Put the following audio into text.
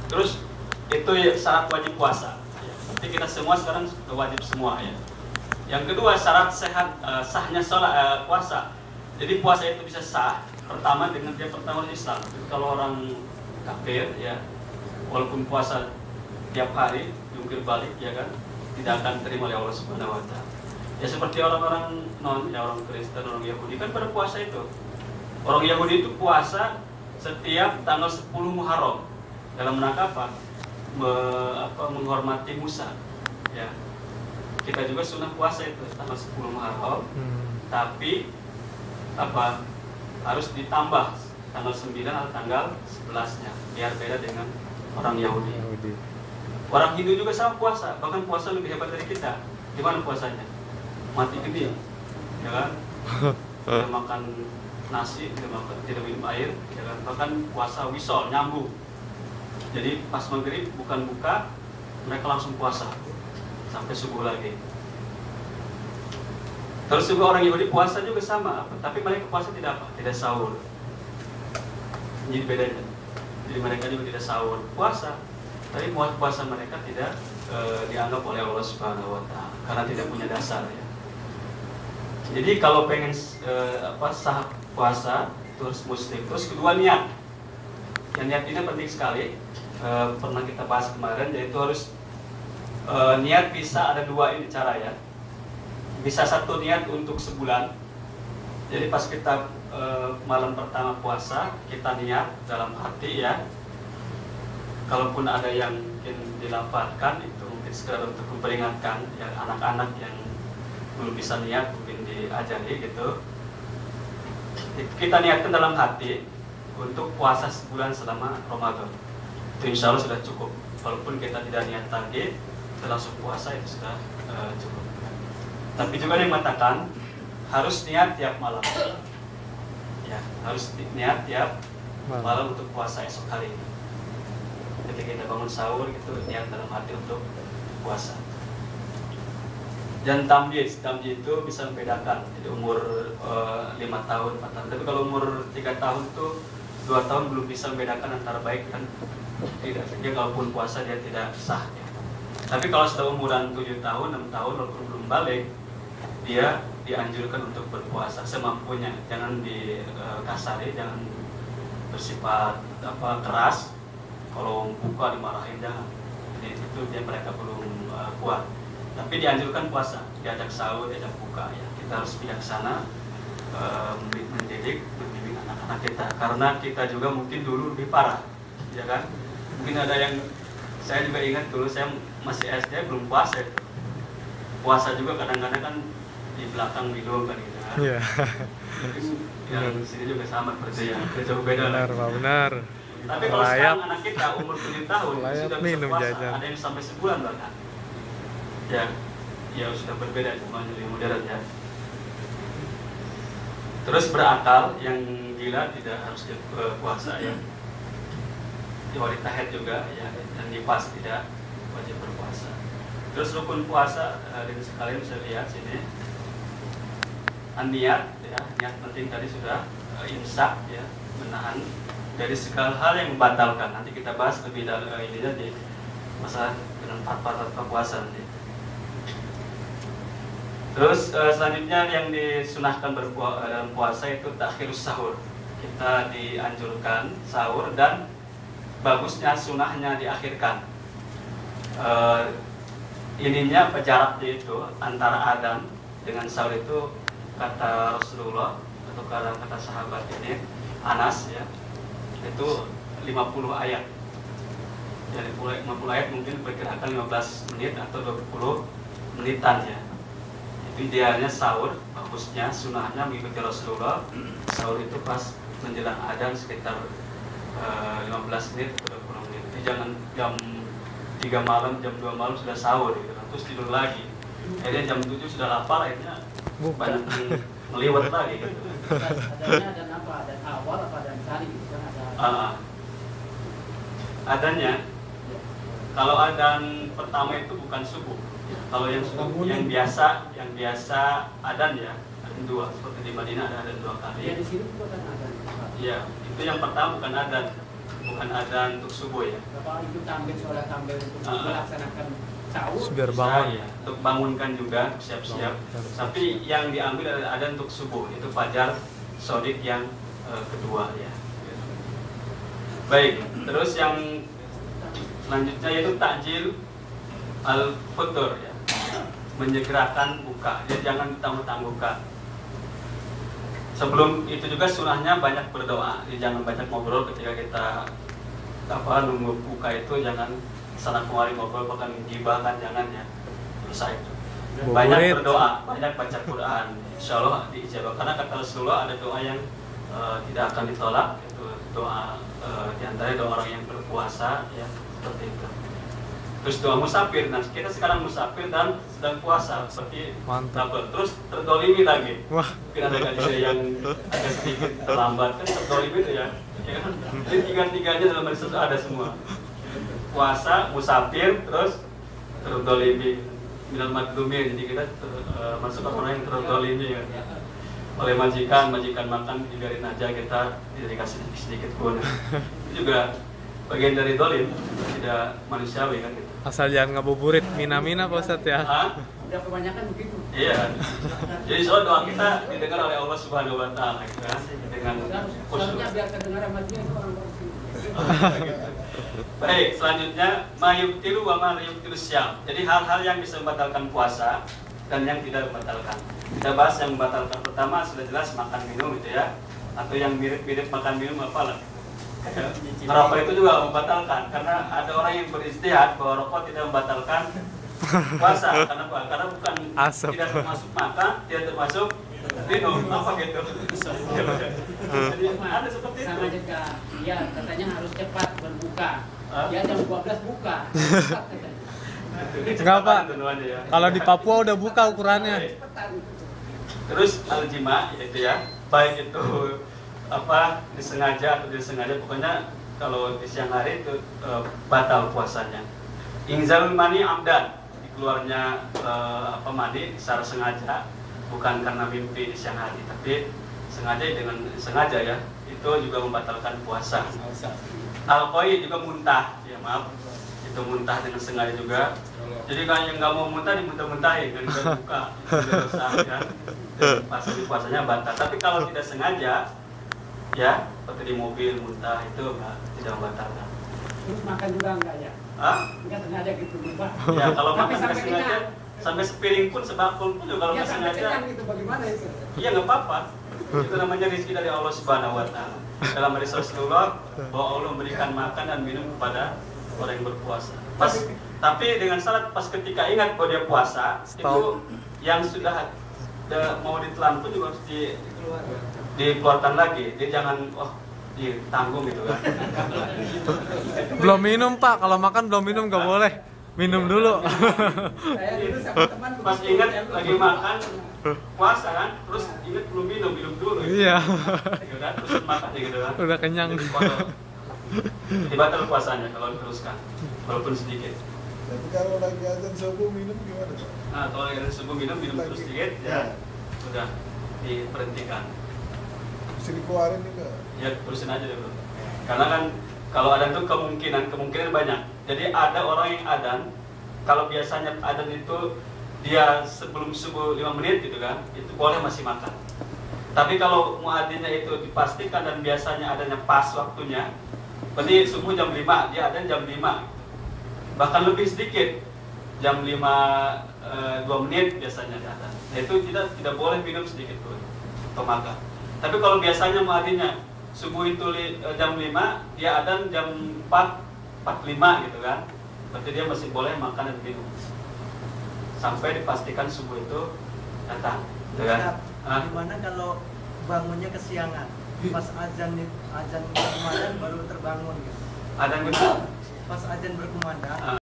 Terus itu syarat wajib puasa. Ya. Berarti kita semua sekarang wajib semua ya. Yang kedua syarat sahnya sholat puasa. Jadi puasa itu bisa sah pertama dengan dia pertama Islam. Jadi kalau orang kafir ya, walaupun puasa tiap hari jungkir balik ya kan, tidak akan terima oleh Allah Subhanahu Wa Taala. Ya seperti orang-orang orang Kristen, orang Yahudi kan pada puasa itu. Orang Yahudi itu puasa setiap tanggal 10 Muharram dalam rangka apa? Menghormati Musa. Ya. Kita juga sunnah puasa itu tanggal 10 Muharram. Tapi harus ditambah tanggal 9 atau tanggal 11-nya biar beda dengan orang Yahudi. Orang Hindu juga sama puasa, bahkan puasa lebih hebat dari kita. Gimana puasanya? Mati gede, ya kan? Tidak makan nasi, tidak minum air, ya kan? Bahkan puasa wisol, nyambung. Jadi pas maghrib bukan buka, mereka langsung puasa sampai subuh lagi. Terus juga orang Yahudi puasa juga sama, tapi mereka puasa tidak sahur. Jadi bedanya. Jadi mereka juga tidak sahur, puasa. Tapi puasa mereka tidak dianggap oleh Allah Subhanahu Wa Taala karena tidak punya dasar ya. Jadi kalau pengen sah puasa terus muslim, terus kedua niat. Yang niat ini penting sekali. Pernah kita bahas kemarin, yaitu harus niat bisa ada dua ini cara ya. Bisa satu niat untuk sebulan. Jadi pas kita malam pertama puasa kita niat dalam hati ya. Kalaupun ada yang mungkin dilafalkan itu mungkin sekedar untuk memperingatkan yang anak-anak yang belum bisa niat mungkin diajari gitu. Kita niatkan dalam hati untuk puasa sebulan selama Ramadan. Itu insya Allah sudah cukup. Walaupun kita tidak niat lagi, kita langsung puasa itu sudah cukup. Tapi juga yang mengatakan harus niat tiap malam. Ya, harus niat tiap malam untuk puasa esok hari ini. Ketika kita bangun sahur gitu niat dalam hati untuk puasa. Dan tamyiz itu bisa membedakan. Jadi umur 5 tahun, 4 tahun. Tapi kalau umur 3 tahun itu 2 tahun belum bisa membedakan antara baik dan tidak. Dia kalaupun puasa dia tidak sah. Ya. Tapi kalau sudah umuran 7 tahun, 6 tahun walaupun belum balik, dia dianjurkan untuk berpuasa semampunya. Jangan dikasari, jangan bersifat keras. Kalau buka dimarahin jangan. Jadi itu dia mereka belum kuat. Tapi dianjurkan puasa, diajak sahur, diajak buka ya. Kita harus bijaksana mendidik, membimbing anak-anak kita. Karena kita juga mungkin dulu lebih parah, ya kan? Mungkin ada yang saya juga ingat dulu saya masih SD belum puasa. Puasa juga kadang-kadang kan di belakang minum kan gitu. Iya. Yang di sini juga sama seperti ya. Jauh beda lah. Benar. Tapi kalau sekarang anak kita umur 7 tahun sudah bisa puasa, jajan. ada yang sampai sebulan bahkan. Ya sudah berbeda semuanya lebih modern ya. Terus berakal yang gila tidak harus puasa ya. Di wanita haid juga ya, dan nifas tidak wajib berpuasa. Terus rukun puasa dengan sekalian bisa lihat sini. Niat ya, niat penting tadi sudah imsak ya, menahan dari segala hal yang membatalkan. Nanti kita bahas lebih dalam ini di masalah dengan fatwa puasa nanti. Terus selanjutnya yang disunahkan dalam puasa itu takhirus sahur. Kita dianjurkan sahur dan bagusnya sunahnya diakhirkan. Ininya jaraknya itu antara adzan dengan sahur itu kata Rasulullah atau kata sahabat ini Anas ya. Itu 50 ayat. Jadi 50 ayat mungkin perkirakan 15 menit atau 20 menitan ya. Itu idealnya sahur, bagusnya sunahnya mengikuti Rasulullah. Sahur itu pas menjelang adzan sekitar 15 menit atau 20 menit. Jadi jangan jam 3 malam, jam 2 malam sudah sahur gitu. Terus tidur lagi. Akhirnya jam 7 sudah lapar, akhirnya banyak yang ngeliwat lagi gitu. Adanya dan apa? Adan awal apa adan tadi gitu kan ada. Adanya kalau adan pertama itu bukan subuh. Kalau yang subuh yang biasa adan ya, adan 2 seperti di Madinah ada adan 2 kali. Ya di sini juga kan adan. Iya, itu yang pertama bukan adan. bukan adzan untuk subuh ya. Bapak itu tampil sholat tampil untuk melaksanakan sahur. Biar bangun. Ya, untuk bangunkan juga, siap-siap. Tapi yang diambil adalah adzan untuk subuh, itu fajar shadiq yang kedua ya. Baik, terus yang selanjutnya yaitu takjil al-futur ya, menyegerakan buka. Jadi jangan ditangguh-tangguhkan. Sebelum itu juga sunahnya banyak berdoa. Jadi jangan banyak ngobrol ketika kita nunggu buka itu, jangan sana kemari ngobrol, bahkan gibah kan jangan ya. Rusak itu. Banyak berdoa, banyak baca Quran. Insya Allah diijabah. Karena kata Rasulullah ada doa yang tidak akan ditolak, itu doa diantara doa orang yang berpuasa ya, seperti itu. Terus doa musafir, nah kita sekarang musafir dan sedang puasa seperti double. Terus terdolimi lagi. Wah. Mungkin ada kajian yang agak sedikit terlambat kan, terdolimi itu ya. Jadi tiga-tiganya dalam hadis itu ada semua. Puasa, musafir, terus terdolimi. Minal madlumin, jadi kita masuk orang yang terdolimi ya. Oleh majikan makan dibiarin aja, kita tidak dikasih sedikit pun. Itu juga bagian dari dolim, tidak manusiawi kan gitu. Asal jangan ngabuburit mina-mina Pak Ustadz ya. Udah kebanyakan begitu. Iya. Jadi soal doa kita didengar oleh Allah Subhanahu Wa Taala gitu kan, dengan khusyuk. Seharusnya biar kedengaran majunya itu orang korupsi. Baik, selanjutnya mayubtilu wa ma layubtilu syam. Jadi hal-hal yang bisa membatalkan puasa dan yang tidak membatalkan. Kita bahas yang membatalkan. Pertama sudah jelas makan minum itu ya, atau yang mirip-mirip makan minum apalah. Merokok itu juga membatalkan, karena ada orang yang beristihad bahwa rokok tidak membatalkan puasa. Kenapa? Karena bukan Asap. tidak termasuk makan, tidak termasuk minum, apa gitu. Jadi ada seperti itu. Sama juga, ya katanya harus cepat berbuka. Ya jam 12 buka. Enggak Pak. Ya. Kalau di Papua udah buka ukurannya. Terus al-jima itu ya, baik itu apa disengaja atau disengaja, pokoknya kalau di siang hari itu batal puasanya. Inzalul mani amdan, dikeluarnya mani secara sengaja, bukan karena mimpi di siang hari, tapi sengaja ya, itu juga membatalkan puasa. Al-qoi juga muntah, ya maaf, itu muntah dengan sengaja juga. Jadi kalau yang nggak mau muntah dimuntah-muntahin, kan udah buka, udah dosa ya. Puasanya batal. Tapi kalau tidak sengaja, ya seperti di mobil muntah, itu tidak membatalkan. Terus makan juga enggak ya? Enggak sengaja gitu Pak. Ya kalau makan tidak sengaja, sampai sepiring pun, sebakul pun juga kalau nggak sengaja. Gitu, bagaimana itu? Iya nggak apa-apa. Itu namanya rezeki dari Allah Subhanahu Wa Taala. Dalam hadis Rasulullah bahwa Allah memberikan makan dan minum kepada orang yang berpuasa. Tapi dengan syarat pas ketika ingat bahwa dia puasa, itu yang sudah mau ditelan pun juga harus dikeluarkan lagi. Dia jangan ditanggung gitu kan. Belum minum Pak, kalau makan belum minum nggak boleh. Minum dulu. Saya dulu sama teman Pas ingat lagi makan puasa kan, terus ingat belum minum dulu. Iya. Gitu kan, terus makan gitu kan. Udah kenyang. Dibatal puasanya kalau diteruskan, walaupun sedikit. Tapi kalau lagi azan subuh minum gimana Pak? Nah, kalau lagi subuh minum terus sedikit ya, sudah diberhentikan. Bisa dikeluarin juga. Ya terusin aja dulu. Karena kan kalau adan itu kemungkinan banyak. Jadi ada orang yang adan, kalau biasanya adan itu dia sebelum subuh 5 menit gitu kan, itu boleh masih makan. Tapi kalau muadzinnya itu dipastikan dan biasanya adanya pas waktunya, berarti subuh jam 5, dia adan jam 5. Bahkan lebih sedikit, jam 5 2 menit biasanya dia adan. Nah, itu tidak boleh minum sedikit pun atau makan. Tapi kalau biasanya muadzinnya subuh itu jam 5, dia adan jam 4:45 gitu kan, berarti dia masih boleh makan dan minum sampai dipastikan subuh itu datang. Gimana kalau bangunnya kesiangan, pas azan berkumandang baru terbangun gitu? Adan gitu. Pas azan berkumandang